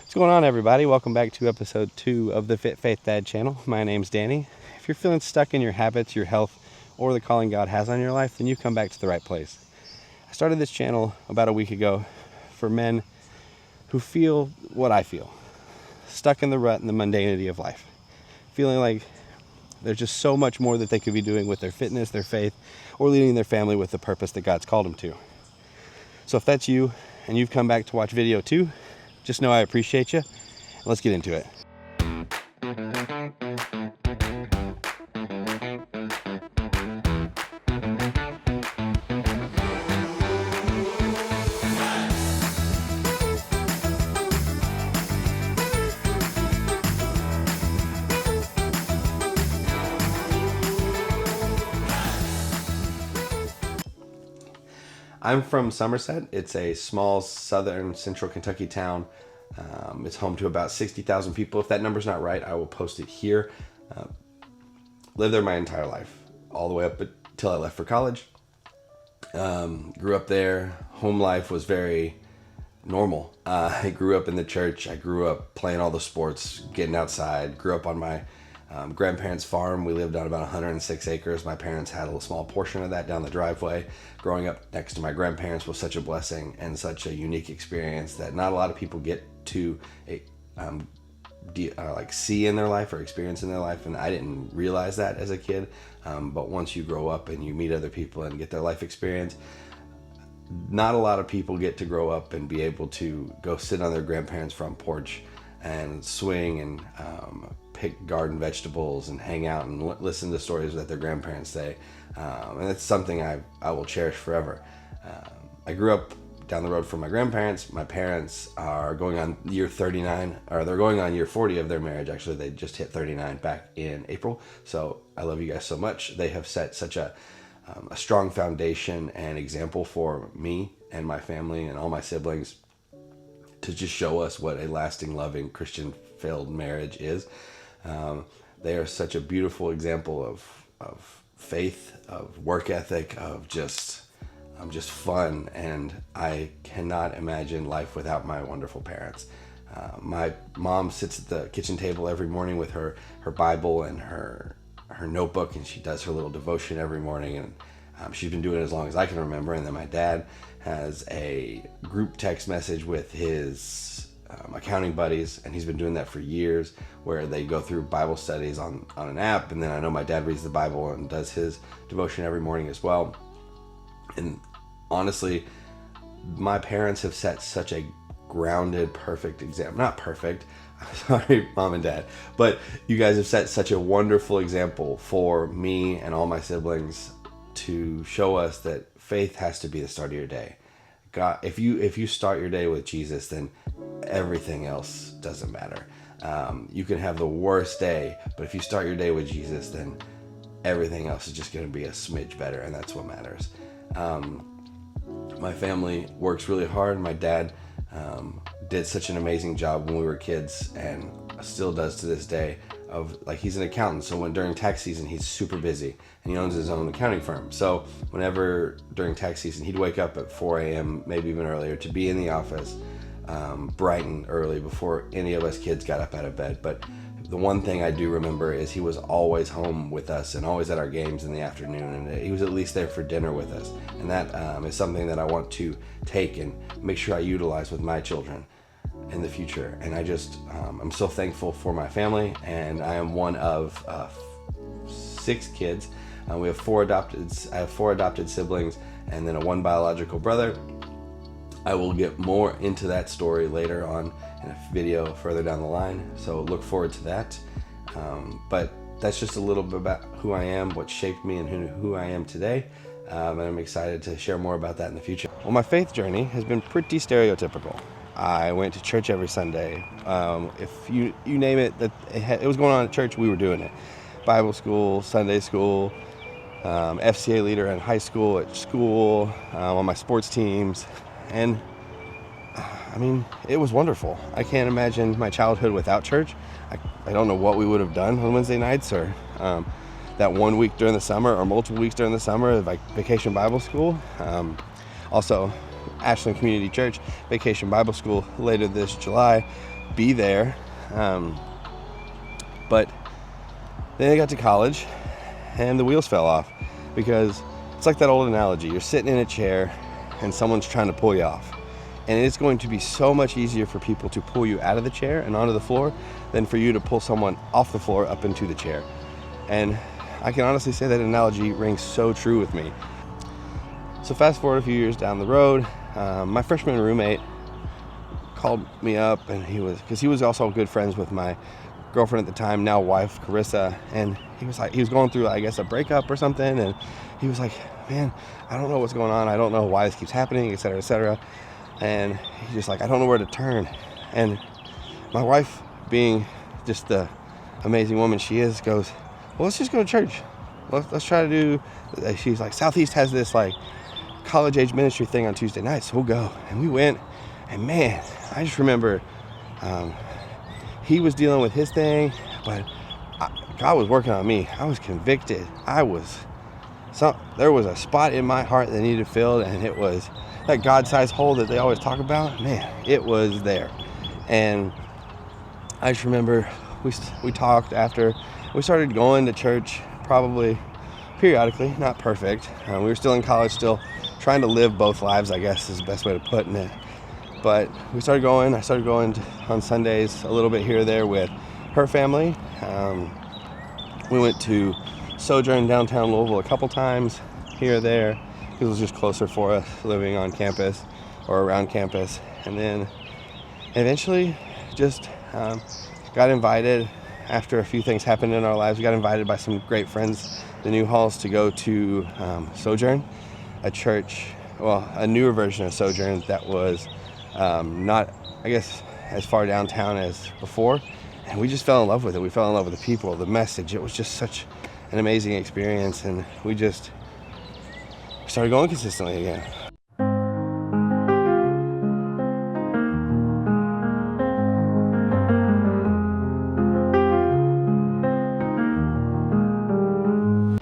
What's going on, everybody? Welcome back to episode 2 of the FitFaithDad channel. My name's Danny. If you're feeling stuck in your habits, your health, or the calling God has on your life, then you've come back to the right place. I started this channel about a week ago for men who feel what I feel, stuck in the rut and the mundanity of life, feeling like there's just so much more that they could be doing with their fitness, their faith, or leading their family with the purpose that God's called them to. So if that's you and you've come back to watch video 2, just know I appreciate you. Let's get into it. I'm from Somerset. It's a small southern central Kentucky town. It's home to about 60,000 people. If that number's not right, I will post it here. Lived there my entire life, all the way up until I left for college. Grew up there. Home life was very normal. I grew up in the church. I grew up playing all the sports, getting outside. Grew up on my grandparents' farm. We lived on about 106 acres. My parents had a small portion of that down the driveway. Growing up next to my grandparents was such a blessing and such a unique experience that not a lot of people get to see in their life or experience in their life, and I didn't realize that as a kid. But once you grow up and you meet other people and get their life experience, not a lot of people get to grow up and be able to go sit on their grandparents' front porch and swing and pick garden vegetables and hang out and listen to stories that their grandparents say. And it's something I will cherish forever. I grew up down the road from my grandparents. My parents are going on year 39, or they're going on year 40 of their marriage. Actually, they just hit 39 back in April. So I love you guys so much. They have set such a strong foundation and example for me and my family and all my siblings to just show us what a lasting, loving, Christian-filled marriage is. They are such a beautiful example of faith, of work ethic, of just fun, and I cannot imagine life without my wonderful parents. My mom sits at the kitchen table every morning with her Bible and her notebook, and she does her little devotion every morning, and she's been doing it as long as I can remember. And then my dad has a group text message with his accounting buddies, and he's been doing that for years, where they go through Bible studies on an app. And then I know my dad reads the Bible and does his devotion every morning as well. And honestly, my parents have set such a grounded, perfect example. Not perfect, sorry, mom and dad, but you guys have set such a wonderful example for me and all my siblings to show us that faith has to be the start of your day. God, if you start your day with Jesus, then everything else doesn't matter. You can have the worst day, but if you start your day with Jesus, then everything else is just going to be a smidge better, and that's what matters. My family works really hard. My dad did such an amazing job when we were kids, and still does to this day. He's an accountant, so when during tax season he's super busy, and he owns his own accounting firm. So whenever during tax season he'd wake up at 4 a.m., maybe even earlier, to be in the office bright and early before any of us kids got up out of bed. But the one thing I do remember is he was always home with us and always at our games in the afternoon, and he was at least there for dinner with us. And that is something that I want to take and make sure I utilize with my children in the future. And I'm so thankful for my family, and I am one of 6 kids. I have 4 adopted siblings, and then a 1 biological brother. I will get more into that story later on in a video further down the line, so look forward to that. But that's just a little bit about who I am, what shaped me, and who I am today. And I'm excited to share more about that in the future. Well, my faith journey has been pretty stereotypical. I went to church every Sunday. If you name it, that it was going on at church, we were doing it. Bible school, Sunday school, FCA leader in high school, at school, on my sports teams. And I mean, it was wonderful. I can't imagine my childhood without church. I don't know what we would have done on Wednesday nights, or that one week during the summer, or multiple weeks during the summer, like Vacation Bible School. Also, Ashland Community Church Vacation Bible School later this July. be there. But then I got to college and the wheels fell off, because it's like that old analogy. You're sitting in a chair and someone's trying to pull you off. And it's going to be so much easier for people to pull you out of the chair and onto the floor than for you to pull someone off the floor up into the chair. And I can honestly say that analogy rings so true with me. So fast forward a few years down the road, my freshman roommate called me up, and he was also good friends with my girlfriend at the time, now wife, Carissa, and he was going through, I guess, a breakup or something, and he was like, man, I don't know what's going on, I don't know why this keeps happening, etc., etc. And he's just like, I don't know where to turn. And my wife, being just the amazing woman she is, goes, well, let's just go to church. Let's try to do, she's like, Southeast has this like college age ministry thing on Tuesday nights, so we'll go. And we went, and man, I just remember he was dealing with his thing, but God was working on me. I was convicted. There was a spot in my heart that needed filled, and it was that God-sized hole that they always talk about. Man, it was there. And I just remember we talked after. We started going to church probably periodically, not perfect. We were still in college, still trying to live both lives, I guess is the best way to put it. But I started going on Sundays a little bit here or there with her family. We went to Sojourn downtown Louisville a couple times here or there. It was just closer for us living on campus or around campus. And then eventually just got invited, after a few things happened in our lives, we got invited by some great friends, the Newhalls, to go to Sojourn, a church, well, a newer version of Sojourn that was not, I guess, as far downtown as before. And we just fell in love with it. We fell in love with the people, the message. It was just such an amazing experience, and we started going consistently again.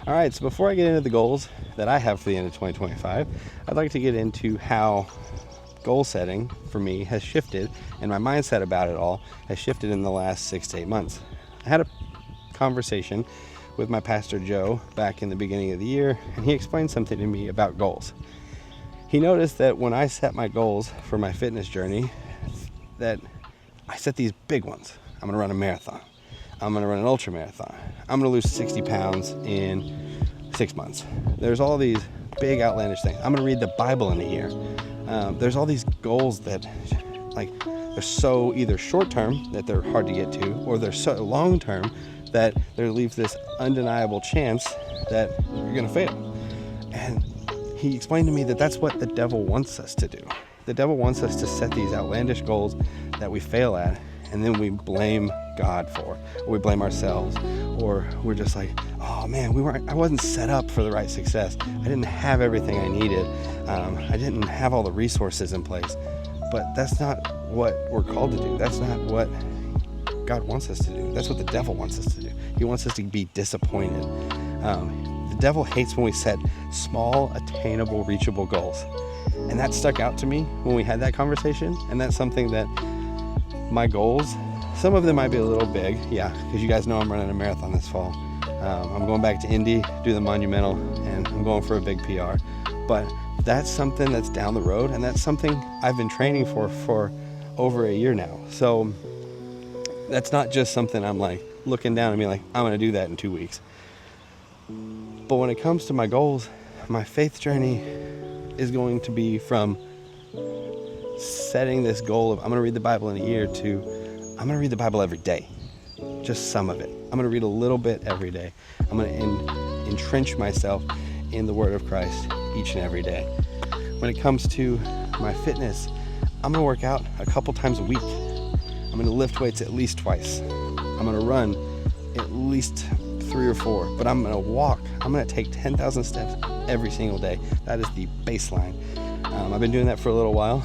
All right, so before I get into the goals that I have for the end of 2025, I'd like to get into how goal setting for me has shifted, and my mindset about it all has shifted in the last 6 to 8 months. I had a conversation with my pastor Joe back in the beginning of the year, and he explained something to me about goals. He noticed that when I set my goals for my fitness journey, that I set these big ones. I'm gonna run a marathon. I'm gonna run an ultra marathon. I'm gonna lose 60 pounds in 6 months. There's all these big outlandish things. I'm gonna read the Bible in a year. There's all these goals that, like, they're so either short term that they're hard to get to, or they're so long term that there leaves this undeniable chance that you're gonna fail. And he explained to me that that's what the devil wants us to do. The devil wants us to set these outlandish goals that we fail at, and then we blame God for, or we blame ourselves, or we're just like, oh man, I wasn't set up for the right success. I didn't have everything I needed. I didn't have all the resources in place. But that's not what we're called to do. That's not what God wants us to do. That's what the devil wants us to do. He wants us to be disappointed. The devil hates when we set small, attainable, reachable goals. And that stuck out to me when we had that conversation. And that's something that my goals, some of them might be a little big, yeah, because you guys know I'm running a marathon this fall. I'm going back to Indy, do the Monumental, and I'm going for a big PR. But that's something that's down the road, and that's something I've been training for over a year now. So that's not just something I'm like looking down and being like, I'm going to do that in 2 weeks. But when it comes to my goals, my faith journey is going to be from setting this goal of I'm going to read the Bible in a year to I'm going to read the Bible every day, just some of it. I'm going to read a little bit every day. I'm going to entrench myself in the Word of Christ each and every day. When it comes to my fitness, I'm going to work out a couple times a week. I'm going to lift weights at least twice. I'm going to run at least 3 or 4, but I'm going to walk. I'm going to take 10,000 steps every single day. That is the baseline. I've been doing that for a little while,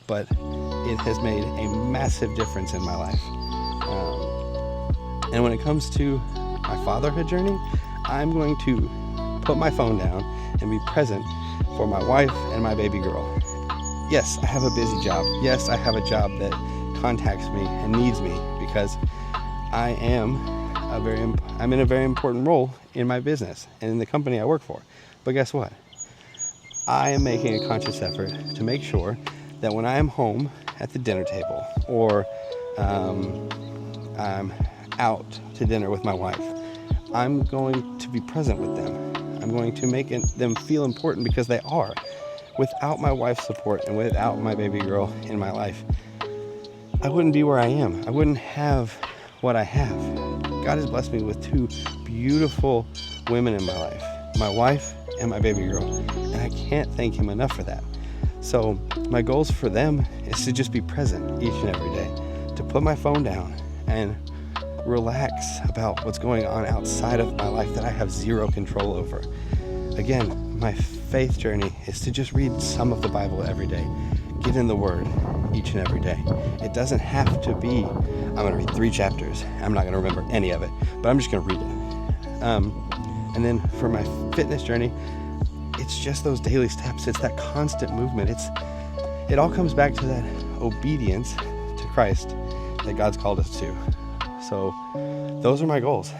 but it has made a massive difference in my life. And when it comes to my fatherhood journey, I'm going to put my phone down and be present for my wife and my baby girl. Yes, I have a busy job. Yes, I have a job that contacts me and needs me because I'm in a very important role in my business and in the company I work for. But guess what? I am making a conscious effort to make sure that when I am home at the dinner table or I'm out to dinner with my wife, I'm going to be present with them. I'm going to make them feel important because they are. Without my wife's support and without my baby girl in my life, I wouldn't be where I am. I wouldn't have what I have. God has blessed me with two beautiful women in my life, my wife and my baby girl, and I can't thank him enough for that. So my goals for them is to just be present each and every day, to put my phone down and relax about what's going on outside of my life that I have zero control over. Again, my faith journey is to just read some of the Bible every day, get in the Word each and every day. It doesn't have to be, I'm going to read 3 chapters. I'm not going to remember any of it, but I'm just going to read it. And then for my fitness journey, it's just those daily steps. It's that constant movement. It all comes back to that obedience to Christ that God's called us to. So those are my goals.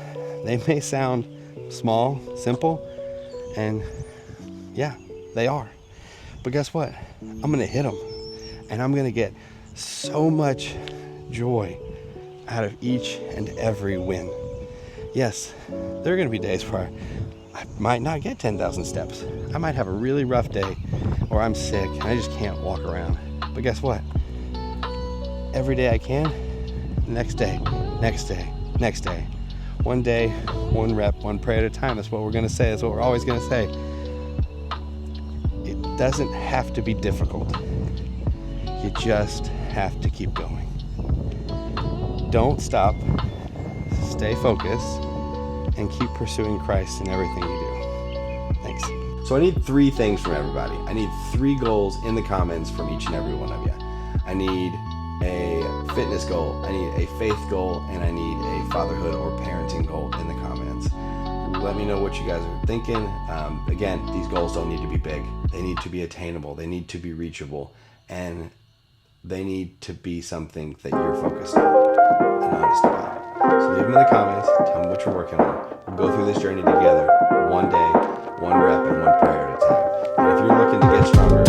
They may sound small, simple, and yeah, they are. But guess what? I'm going to hit them, and I'm going to get so much joy out of each and every win. Yes, there are going to be days where I might not get 10,000 steps. I might have a really rough day, or I'm sick and I just can't walk around. But guess what? Every day I can, next day, next day, next day. One day, one rep, one prayer at a time. That's what we're going to say. That's what we're always going to say. It doesn't have to be difficult. You just have to keep going. Don't stop. Stay focused and keep pursuing Christ in everything you do. Thanks. So I need 3 things from everybody. I need 3 goals in the comments from each and every one of you. I need a fitness goal, I need a faith goal, and I need a fatherhood or parenting goal in the comments. Let me know what you guys are thinking. Again, these goals don't need to be big. They need to be attainable. They need to be reachable. And they need to be something that you're focused on and honest about. So leave them in the comments. Tell me what you're working on. We'll go through this journey together, one day, one rep, and one prayer at a time. And if you're looking to get stronger,